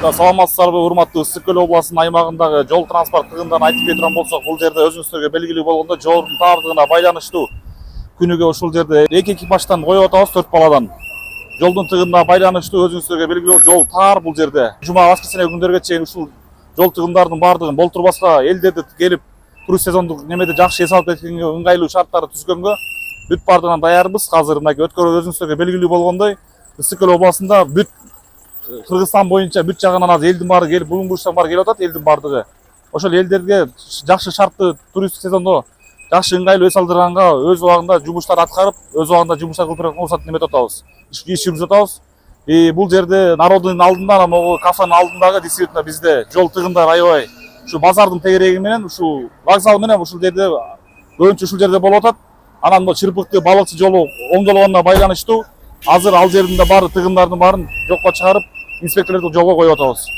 Саламатсыздарбы, урматтуу Ысык Көл областынын аймагындагы жол транспорт тыгындарын айтып кетирген болсок, бул жерде өзүңүздөргө белгилүү болгондой жолдун таардыгына байланыштуу күнүгө ушул жерде 2 экипаждан коюп атабыз 4 баладан. Жолдун тыгынына байланыштуу өзүңүздөргө белгилүү жол таар бул жерде. Жума воскресенье күндөргө чейин ушул жол тыгындарынын баардыгын болтурбаска элдерди келип турист сезондук немеде жакшы эс алып кеткенге ыңгайлуу шарттарды түзгөнгө бүт баардыгынан даярбыз. Азыр мына өткөрүп өзүңүздөргө белгилүү болгондой Ысык Көл областында бүт Кыргызстан боюнча бүт жагынан азыр элдин баары келип, Булуңбурчтан баары келип атат, элдин баардыгы. Ошол элдерге жакшы шарттуу туристтик сезондо жакшы ыңгайлуу эс алдырганга өз убагында жумуштар аткарып, өз убагында жумуштар кылып уруксат неметип атабыз. Иш жүргүзүп атабыз. Бул жерде народдун алдында, могу кафенин алдындагы действительно бизде жол тыгындар аябай ушу базардын тегереги менен, ушу вокзал менен ушул жерде көбүнчө ушул жерде болуп атат. Анан бул Чырпыкты балыкчы жолу оңдолгонуна байланыштуу азыр ал жердин да баары тыгындардын баарын жокко чыгарып, инспекторлорду жолго коюп атабыз.